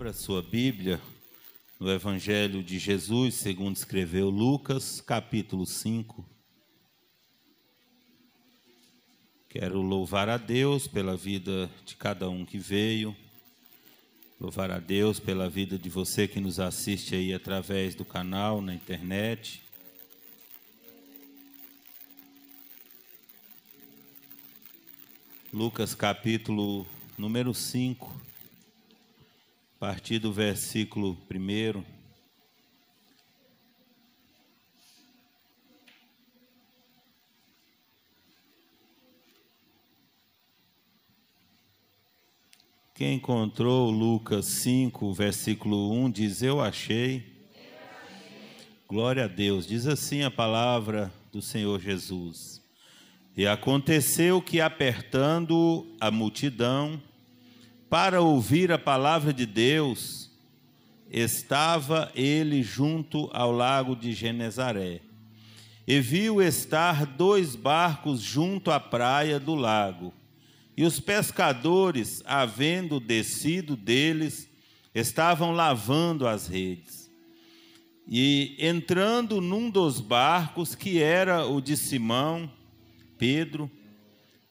Abra sua Bíblia no Evangelho de Jesus, segundo escreveu Lucas, capítulo 5. Quero louvar a Deus pela vida de cada um que veio, louvar a Deus pela vida de você que nos assiste aí através do canal, na internet. Lucas capítulo número 5. A partir do versículo 1. Quem encontrou Lucas 5, versículo 1, diz: Eu achei. Glória a Deus. Diz assim a palavra do Senhor Jesus. E aconteceu que, apertando a multidão, para ouvir a palavra de Deus, estava ele junto ao lago de Genezaré. E viu estar 2 barcos junto à praia do lago. E os pescadores, havendo descido deles, estavam lavando as redes. E entrando num dos barcos, que era o de Simão, Pedro,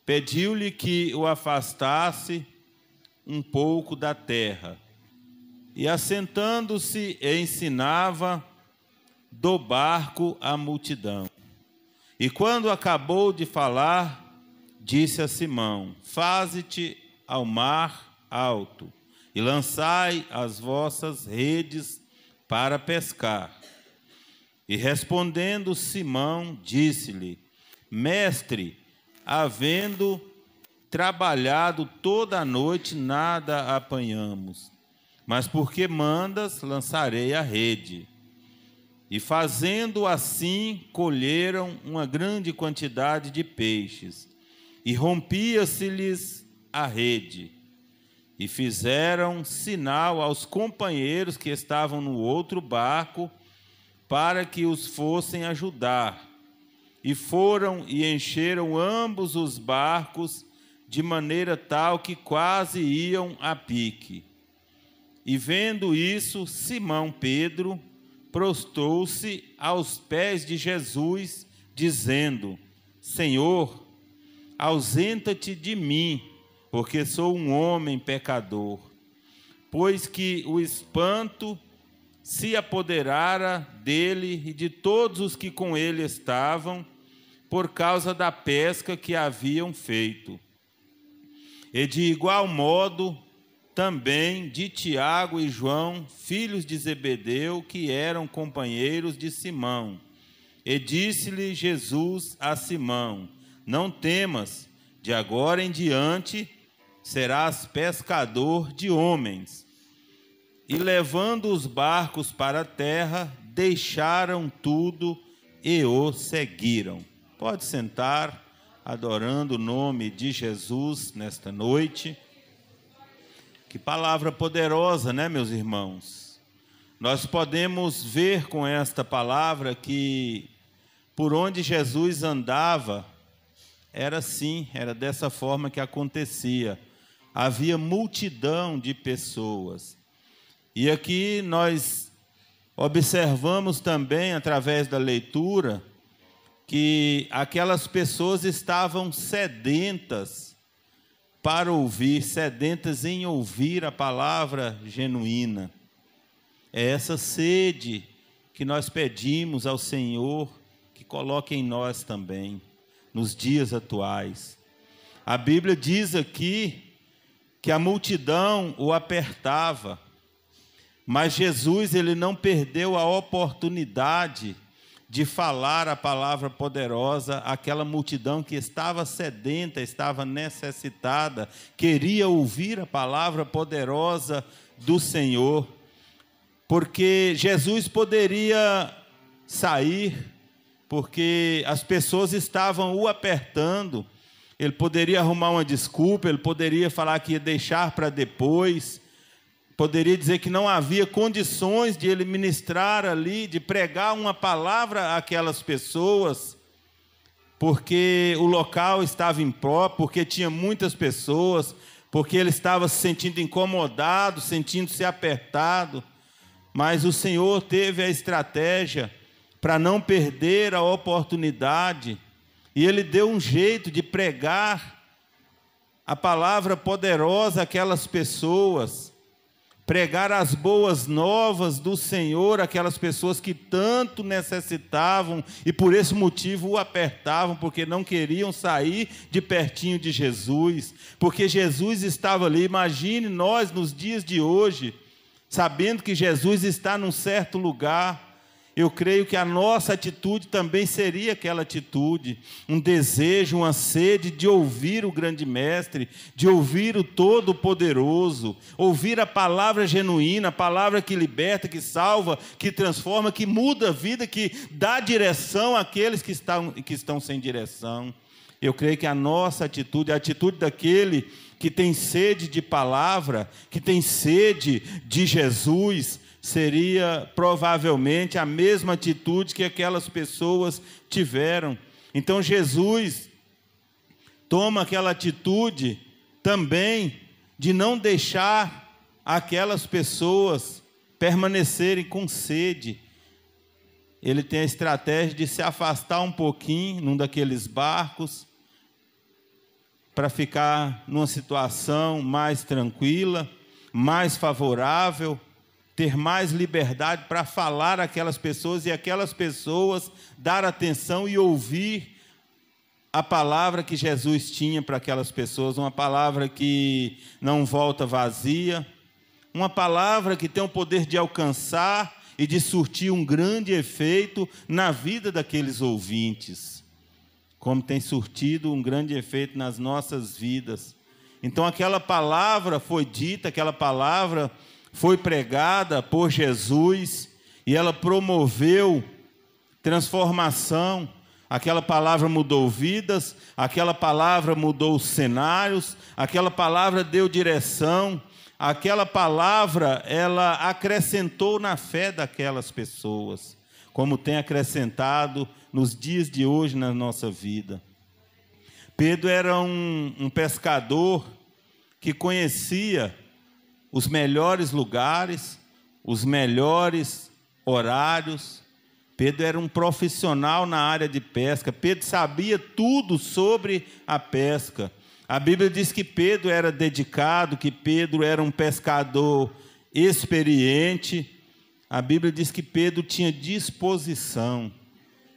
pediu-lhe que o afastasse um pouco da terra, e assentando-se ensinava do barco a multidão. E quando acabou de falar, disse a Simão: Faze-te ao mar alto, e lançai as vossas redes para pescar. E respondendo Simão, disse-lhe: Mestre, havendo trabalhado toda a noite, nada apanhamos, mas porque mandas, lançarei a rede. E fazendo assim, colheram uma grande quantidade de peixes, e rompia-se-lhes a rede. E fizeram sinal aos companheiros que estavam no outro barco, para que os fossem ajudar. E foram e encheram ambos os barcos, de maneira tal que quase iam a pique. E vendo isso, Simão Pedro prostrou-se aos pés de Jesus, dizendo: Senhor, ausenta-te de mim, porque sou um homem pecador. Pois que o espanto se apoderara dele e de todos os que com ele estavam, por causa da pesca que haviam feito. E de igual modo, também de Tiago e João, filhos de Zebedeu, que eram companheiros de Simão. E disse-lhe Jesus a Simão: Não temas, de agora em diante serás pescador de homens. E levando os barcos para a terra, deixaram tudo e o seguiram. Pode sentar, adorando o nome de Jesus nesta noite. Que palavra poderosa, né, meus irmãos? Nós podemos ver com esta palavra que por onde Jesus andava, era assim, era dessa forma que acontecia. Havia multidão de pessoas. E aqui nós observamos também, através da leitura, que aquelas pessoas estavam sedentas para ouvir, sedentas em ouvir a palavra genuína. É essa sede que nós pedimos ao Senhor que coloque em nós também, nos dias atuais. A Bíblia diz aqui que a multidão o apertava, mas Jesus, ele não perdeu a oportunidade de falar a palavra poderosa àquela multidão que estava sedenta, estava necessitada, queria ouvir a palavra poderosa do Senhor, porque Jesus poderia sair, porque as pessoas estavam o apertando, ele poderia arrumar uma desculpa, ele poderia falar que ia deixar para depois, poderia dizer que não havia condições de ele ministrar ali, de pregar uma palavra àquelas pessoas, porque o local estava impróprio, porque tinha muitas pessoas, porque ele estava se sentindo incomodado, sentindo-se apertado, mas o Senhor teve a estratégia para não perder a oportunidade, e ele deu um jeito de pregar a palavra poderosa àquelas pessoas, pregar as boas novas do Senhor àquelas pessoas que tanto necessitavam e por esse motivo o apertavam, porque não queriam sair de pertinho de Jesus, porque Jesus estava ali. Imagine nós nos dias de hoje, sabendo que Jesus está num certo lugar. Eu creio que a nossa atitude também seria aquela atitude, um desejo, uma sede de ouvir o grande mestre, de ouvir o Todo-Poderoso, ouvir a palavra genuína, a palavra que liberta, que salva, que transforma, que muda a vida, que dá direção àqueles que estão sem direção. Eu creio que a nossa atitude, a atitude daquele que tem sede de palavra, que tem sede de Jesus, seria provavelmente a mesma atitude que aquelas pessoas tiveram. Então Jesus toma aquela atitude também de não deixar aquelas pessoas permanecerem com sede. Ele tem a estratégia de se afastar um pouquinho num daqueles barcos, para ficar numa situação mais tranquila, mais favorável, ter mais liberdade para falar àquelas pessoas e aquelas pessoas dar atenção e ouvir a palavra que Jesus tinha para aquelas pessoas, uma palavra que não volta vazia, uma palavra que tem o poder de alcançar e de surtir um grande efeito na vida daqueles ouvintes, como tem surtido um grande efeito nas nossas vidas. Então aquela palavra foi dita, aquela palavra foi pregada por Jesus e ela promoveu transformação. Aquela palavra mudou vidas, aquela palavra mudou cenários, aquela palavra deu direção, aquela palavra ela acrescentou na fé daquelas pessoas, como tem acrescentado nos dias de hoje na nossa vida. Pedro era um pescador que conhecia os melhores lugares, os melhores horários. Pedro era um profissional na área de pesca. Pedro sabia tudo sobre a pesca. A Bíblia diz que Pedro era dedicado, que Pedro era um pescador experiente. A Bíblia diz que Pedro tinha disposição.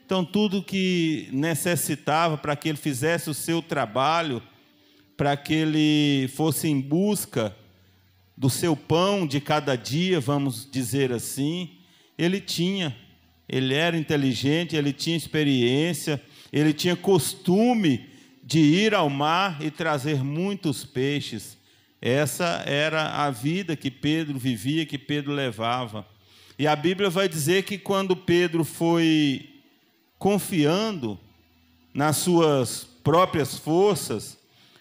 Então, tudo que necessitava para que ele fizesse o seu trabalho, para que ele fosse em busca do seu pão de cada dia, vamos dizer assim, ele tinha. Ele era inteligente, ele tinha experiência, ele tinha costume de ir ao mar e trazer muitos peixes. Essa era a vida que Pedro vivia, que Pedro levava. E a Bíblia vai dizer que quando Pedro foi confiando nas suas próprias forças,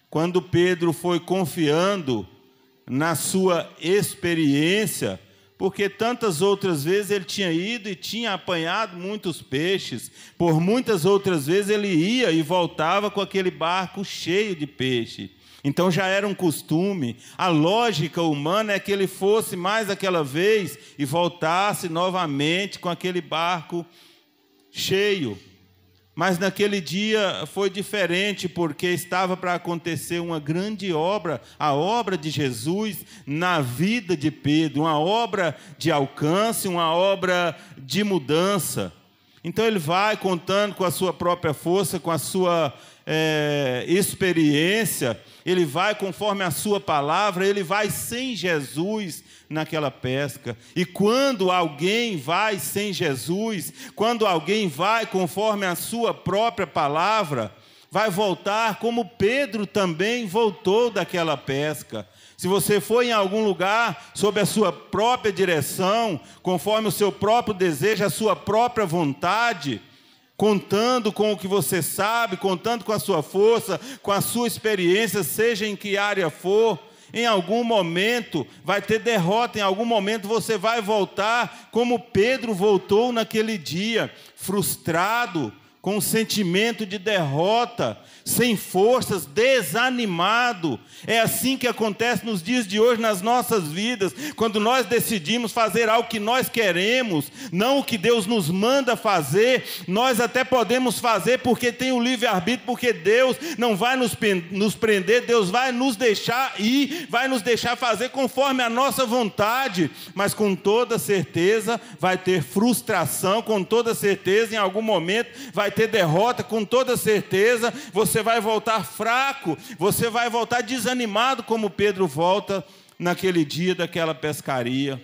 quando Pedro foi confiando na sua experiência, porque tantas outras vezes ele tinha ido e tinha apanhado muitos peixes, por muitas outras vezes ele ia e voltava com aquele barco cheio de peixe. Então já era um costume. A lógica humana é que ele fosse mais aquela vez e voltasse novamente com aquele barco cheio. Mas naquele dia foi diferente, porque estava para acontecer uma grande obra, a obra de Jesus na vida de Pedro, uma obra de alcance, uma obra de mudança. Então ele vai contando com a sua própria força, com a sua experiência, ele vai conforme a sua palavra, ele vai sem Jesus naquela pesca. E quando alguém vai sem Jesus, quando alguém vai conforme a sua própria palavra, vai voltar como Pedro também voltou daquela pesca. Se você for em algum lugar sob a sua própria direção, conforme o seu próprio desejo, a sua própria vontade, contando com o que você sabe, contando com a sua força, com a sua experiência, seja em que área for, em algum momento vai ter derrota, em algum momento você vai voltar como Pedro voltou naquele dia, frustrado, com um sentimento de derrota, sem forças, desanimado. É assim que acontece nos dias de hoje nas nossas vidas, quando nós decidimos fazer algo que nós queremos, não o que Deus nos manda fazer. Nós até podemos fazer porque tem o livre-arbítrio, porque Deus não vai nos prender, Deus vai nos deixar ir, vai nos deixar fazer conforme a nossa vontade, mas com toda certeza vai ter frustração, com toda certeza em algum momento vai ter derrota, com toda certeza você vai voltar fraco, você vai voltar desanimado, como Pedro volta naquele dia daquela pescaria.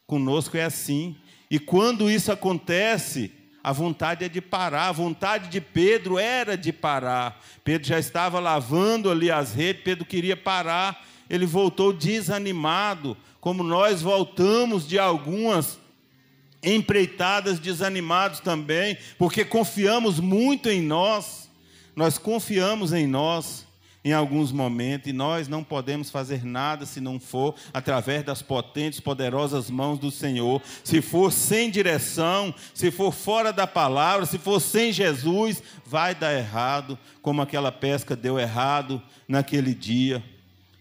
Conosco é assim, e quando isso acontece, a vontade é de parar. A vontade de Pedro era de parar. Pedro já estava lavando ali as redes, Pedro queria parar, ele voltou desanimado, como nós voltamos de algumas empreitadas desanimados também, porque confiamos muito em nós. Nós confiamos em nós em alguns momentos, e nós não podemos fazer nada se não for através das potentes, poderosas mãos do Senhor. Se for sem direção, se for fora da palavra, se for sem Jesus, vai dar errado, como aquela pesca deu errado naquele dia.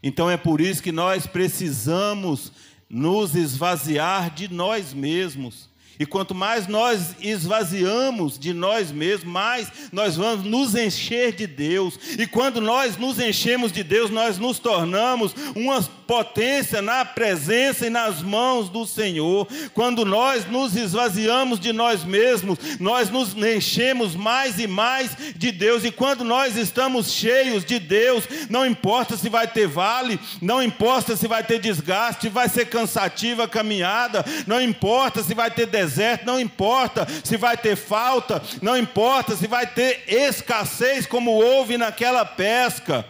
Então é por isso que nós precisamos nos esvaziar de nós mesmos. E quanto mais nós esvaziamos de nós mesmos, mais nós vamos nos encher de Deus. E quando nós nos enchemos de Deus, nós nos tornamos uma potência na presença e nas mãos do Senhor. Quando nós nos esvaziamos de nós mesmos, nós nos enchemos mais e mais de Deus. E quando nós estamos cheios de Deus, não importa se vai ter vale, não importa se vai ter desgaste, vai ser cansativa a caminhada, não importa se vai ter deserto, não importa se vai ter falta, não importa se vai ter escassez como houve naquela pesca.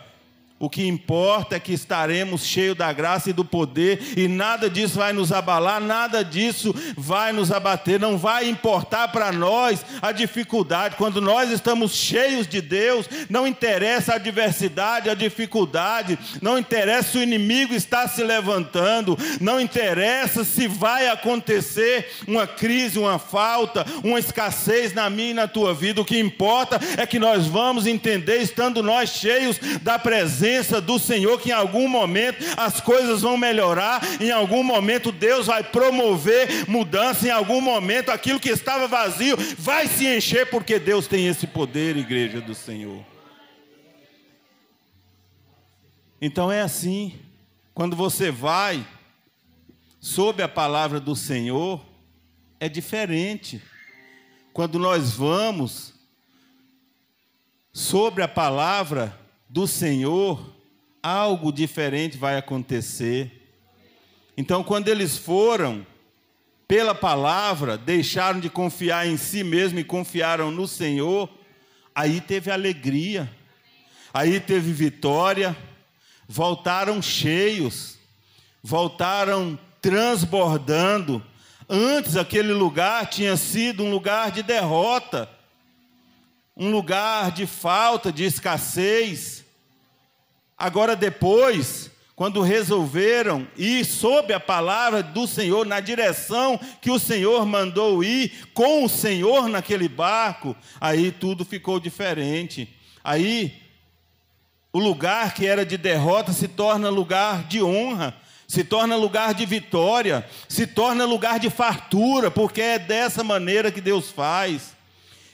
O que importa é que estaremos cheios da graça e do poder, e nada disso vai nos abalar, nada disso vai nos abater. Não vai importar para nós a dificuldade. Quando nós estamos cheios de Deus, não interessa a adversidade, a dificuldade, não interessa se o inimigo está se levantando, não interessa se vai acontecer uma crise, uma falta, uma escassez na minha e na tua vida. O que importa é que nós vamos entender, estando nós cheios da presença do Senhor, que em algum momento as coisas vão melhorar, em algum momento Deus vai promover mudança, em algum momento aquilo que estava vazio vai se encher, porque Deus tem esse poder, igreja do Senhor. Então é assim, quando você vai sob a palavra do Senhor, é diferente. Quando nós vamos sobre a palavra do Senhor, algo diferente vai acontecer. Então, quando eles foram pela palavra, deixaram de confiar em si mesmo e confiaram no Senhor, aí teve alegria, aí teve vitória, voltaram cheios, voltaram transbordando. Antes aquele lugar tinha sido um lugar de derrota, um lugar de falta, de escassez. Agora depois, quando resolveram ir sob a palavra do Senhor, na direção que o Senhor mandou ir, com o Senhor naquele barco, aí tudo ficou diferente. Aí o lugar que era de derrota se torna lugar de honra, se torna lugar de vitória, se torna lugar de fartura, porque é dessa maneira que Deus faz.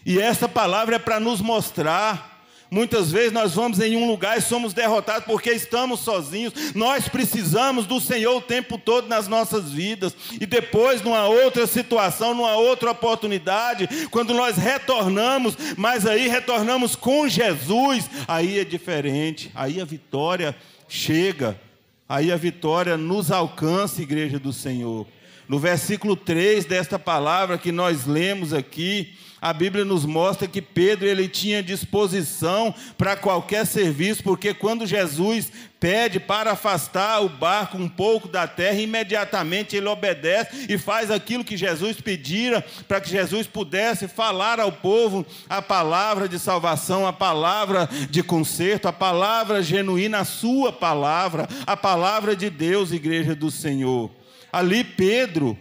E essa palavra é para nos mostrar. Muitas vezes nós vamos em um lugar e somos derrotados porque estamos sozinhos. Nós precisamos do Senhor o tempo todo nas nossas vidas. E depois, numa outra situação, numa outra oportunidade, quando nós retornamos, mas aí retornamos com Jesus, aí é diferente. Aí a vitória chega, aí a vitória nos alcança, igreja do Senhor. No versículo 3 desta palavra que nós lemos aqui, a Bíblia nos mostra que Pedro, ele tinha disposição para qualquer serviço, porque quando Jesus pede para afastar o barco um pouco da terra, imediatamente ele obedece e faz aquilo que Jesus pedira, para que Jesus pudesse falar ao povo a palavra de salvação, a palavra de conserto, a palavra genuína, a sua palavra, a palavra de Deus, igreja do Senhor. Ali Pedro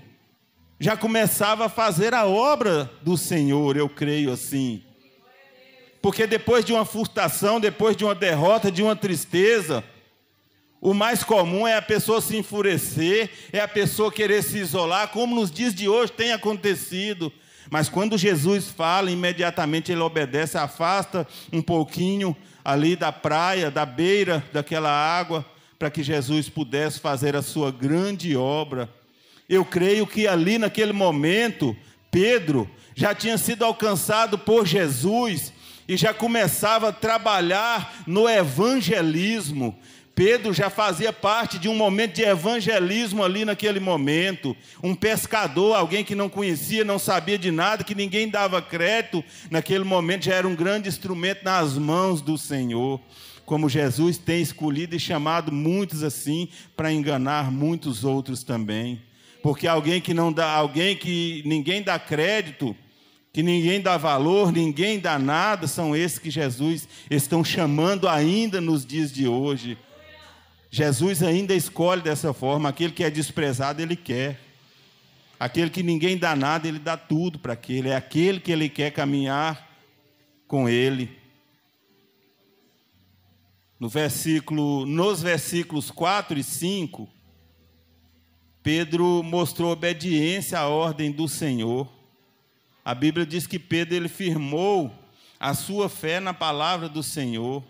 já começava a fazer a obra do Senhor, eu creio assim. Porque depois de uma frustração, depois de uma derrota, de uma tristeza, o mais comum é a pessoa se enfurecer, é a pessoa querer se isolar, como nos dias de hoje tem acontecido. Mas quando Jesus fala, imediatamente ele obedece, afasta um pouquinho ali da praia, da beira daquela água, para que Jesus pudesse fazer a sua grande obra. Eu creio que ali naquele momento, Pedro já tinha sido alcançado por Jesus e já começava a trabalhar no evangelismo. Pedro já fazia parte de um momento de evangelismo ali naquele momento. Um pescador, alguém que não conhecia, não sabia de nada, que ninguém dava crédito, naquele momento já era um grande instrumento nas mãos do Senhor. Como Jesus tem escolhido e chamado muitos assim, para enganar muitos outros também. Porque alguém que ninguém dá crédito, que ninguém dá valor, ninguém dá nada, são esses que Jesus estão chamando ainda nos dias de hoje. Jesus ainda escolhe dessa forma, aquele que é desprezado, ele quer. Aquele que ninguém dá nada, ele dá tudo para aquele. É aquele que ele quer caminhar com ele. Nos versículos 4 e 5, Pedro mostrou obediência à ordem do Senhor. A Bíblia diz que Pedro ele firmou a sua fé na palavra do Senhor.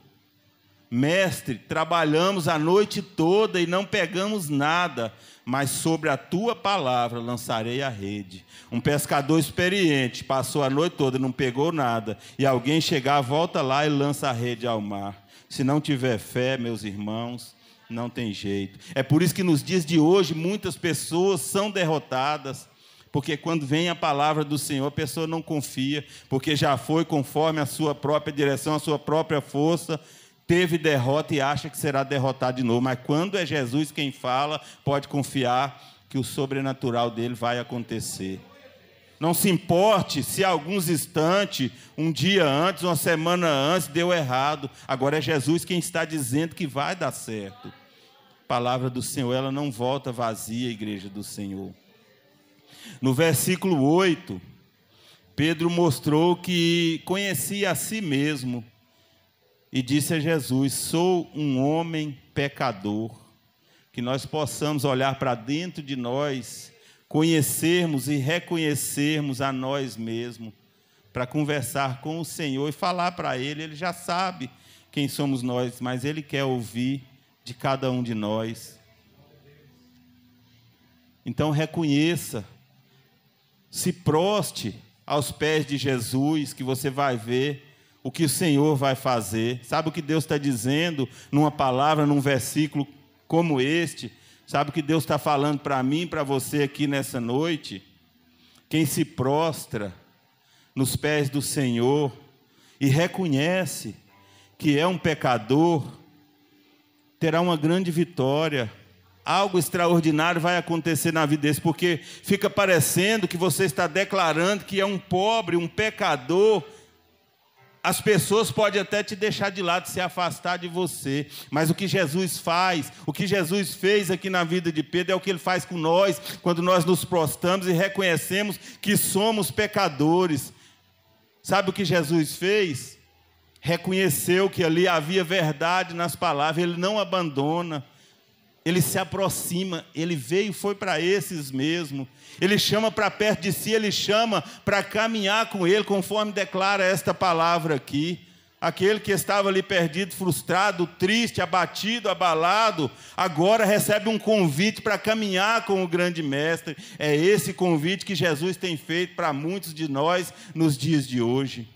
Mestre, trabalhamos a noite toda e não pegamos nada, mas sobre a tua palavra lançarei a rede. Um pescador experiente passou a noite toda e não pegou nada, e alguém chegar, volta lá e lança a rede ao mar. Se não tiver fé, meus irmãos, não tem jeito. É por isso que nos dias de hoje muitas pessoas são derrotadas, porque quando vem a palavra do Senhor, a pessoa não confia, porque já foi conforme a sua própria direção, a sua própria força, teve derrota e acha que será derrotado de novo. Mas quando é Jesus quem fala, pode confiar que o sobrenatural dele vai acontecer. Não se importe se alguns instantes, um dia antes, uma semana antes, deu errado. Agora é Jesus quem está dizendo que vai dar certo. A palavra do Senhor, ela não volta vazia, igreja do Senhor. No versículo 8, Pedro mostrou que conhecia a si mesmo e disse a Jesus: sou um homem pecador. Que nós possamos olhar para dentro de nós, conhecermos e reconhecermos a nós mesmos, para conversar com o Senhor e falar para Ele. Ele já sabe quem somos nós, mas Ele quer ouvir de cada um de nós. Então reconheça, se proste aos pés de Jesus, que você vai ver o que o Senhor vai fazer. Sabe o que Deus está dizendo numa palavra, num versículo como este? Sabe o que Deus está falando para mim, para você aqui nessa noite? Quem se prostra nos pés do Senhor e reconhece que é um pecador, terá uma grande vitória. Algo extraordinário vai acontecer na vida desse, porque fica parecendo que você está declarando que é um pobre, um pecador. As pessoas podem até te deixar de lado, se afastar de você, mas o que Jesus faz, o que Jesus fez aqui na vida de Pedro, é o que Ele faz com nós, quando nós nos prostramos e reconhecemos que somos pecadores. Sabe o que Jesus fez? Reconheceu que ali havia verdade nas palavras, Ele não abandona, Ele se aproxima, Ele veio e foi para esses mesmo. Ele chama para perto de si, Ele chama para caminhar com Ele, conforme declara esta palavra aqui. Aquele que estava ali perdido, frustrado, triste, abatido, abalado, agora recebe um convite para caminhar com o grande mestre. É esse convite que Jesus tem feito para muitos de nós nos dias de hoje.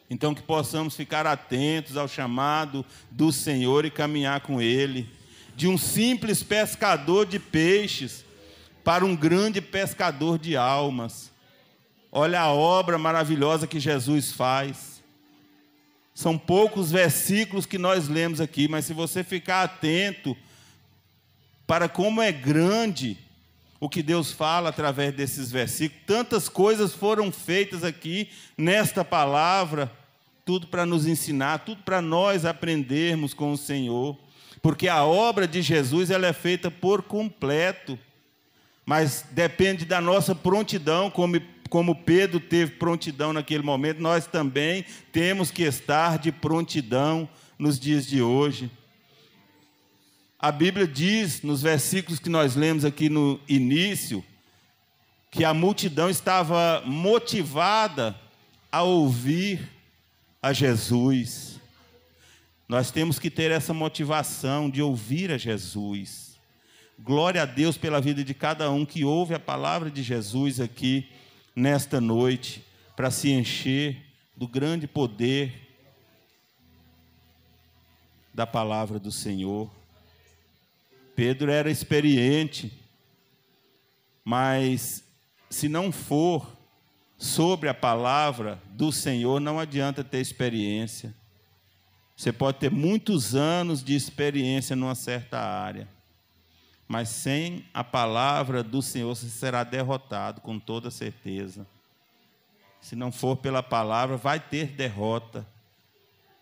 Então que possamos ficar atentos ao chamado do Senhor e caminhar com Ele. De um simples pescador de peixes para um grande pescador de almas. Olha a obra maravilhosa que Jesus faz. São poucos versículos que nós lemos aqui, mas se você ficar atento para como é grande o que Deus fala através desses versículos, tantas coisas foram feitas aqui nesta palavra, tudo para nos ensinar, tudo para nós aprendermos com o Senhor. Porque a obra de Jesus ela é feita por completo, mas depende da nossa prontidão como Pedro teve prontidão naquele momento, nós também temos que estar de prontidão nos dias de hoje. A Bíblia diz, nos versículos que nós lemos aqui no início, que a multidão estava motivada a ouvir a Jesus. Nós temos que ter essa motivação de ouvir a Jesus. Glória a Deus pela vida de cada um que ouve a palavra de Jesus aqui nesta noite, para se encher do grande poder da palavra do Senhor. Pedro era experiente, mas se não for sobre a palavra do Senhor, não adianta ter experiência. Você pode ter muitos anos de experiência numa certa área, mas sem a palavra do Senhor você será derrotado com toda certeza. Se não for pela palavra, vai ter derrota.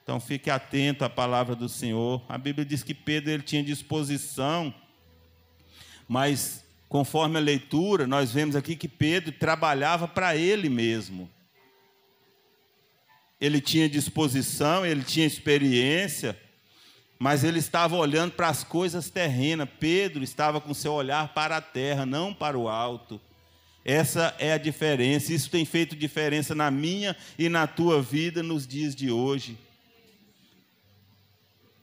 Então fique atento à palavra do Senhor. A Bíblia diz que Pedro ele tinha disposição, mas conforme a leitura, nós vemos aqui que Pedro trabalhava para ele mesmo. Ele tinha disposição, ele tinha experiência, mas ele estava olhando para as coisas terrenas. Pedro estava com seu olhar para a terra, não para o alto. Essa é a diferença. Isso tem feito diferença na minha e na tua vida nos dias de hoje.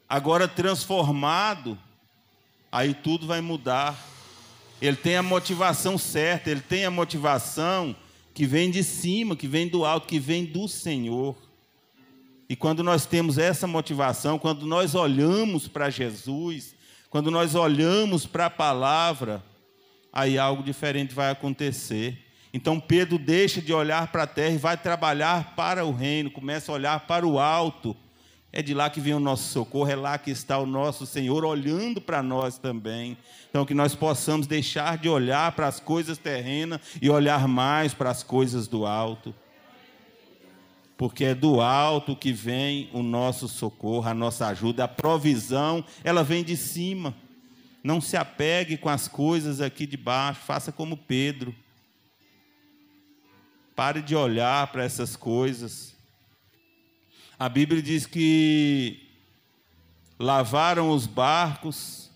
Agora transformado, aí tudo vai mudar. Ele tem a motivação certa, ele tem a motivação que vem de cima, que vem do alto, que vem do Senhor. E quando nós temos essa motivação, quando nós olhamos para Jesus, quando nós olhamos para a palavra, aí algo diferente vai acontecer. Então Pedro deixa de olhar para a terra e vai trabalhar para o reino, começa a olhar para o alto. É de lá que vem o nosso socorro, é lá que está o nosso Senhor olhando para nós também. Então que nós possamos deixar de olhar para as coisas terrenas e olhar mais para as coisas do alto. Porque é do alto que vem o nosso socorro, a nossa ajuda, a provisão, ela vem de cima. Não se apegue com as coisas aqui de baixo, faça como Pedro. Pare de olhar para essas coisas. A Bíblia diz que lavaram os barcos,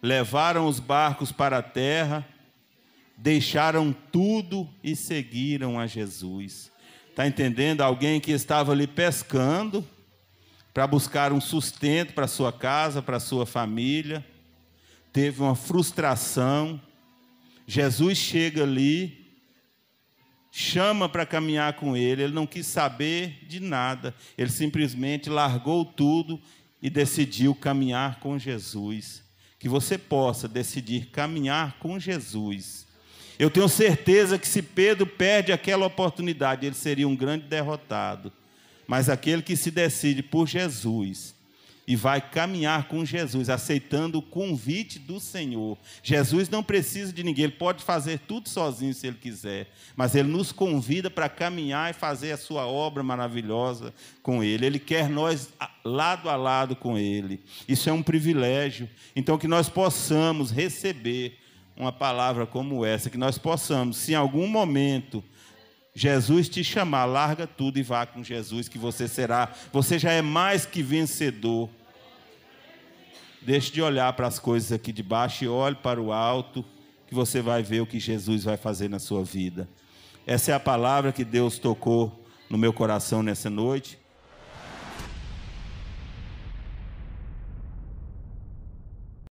levaram os barcos para a terra, deixaram tudo e seguiram a Jesus. Está entendendo? Alguém que estava ali pescando para buscar um sustento para a sua casa, para a sua família, teve uma frustração. Jesus chega ali, chama para caminhar com ele, ele não quis saber de nada, ele simplesmente largou tudo e decidiu caminhar com Jesus. Que você possa decidir caminhar com Jesus. Eu tenho certeza que se Pedro perde aquela oportunidade, ele seria um grande derrotado. Mas aquele que se decide por Jesus e vai caminhar com Jesus, aceitando o convite do Senhor. Jesus não precisa de ninguém, ele pode fazer tudo sozinho se ele quiser, mas ele nos convida para caminhar e fazer a sua obra maravilhosa com ele. Ele quer nós lado a lado com ele. Isso é um privilégio. Então que nós possamos receber uma palavra como essa, que nós possamos, se em algum momento Jesus te chamar, larga tudo e vá com Jesus, que você já é mais que vencedor. Deixe de olhar para as coisas aqui de baixo e olhe para o alto, que você vai ver o que Jesus vai fazer na sua vida. Essa é a palavra que Deus tocou no meu coração nessa noite.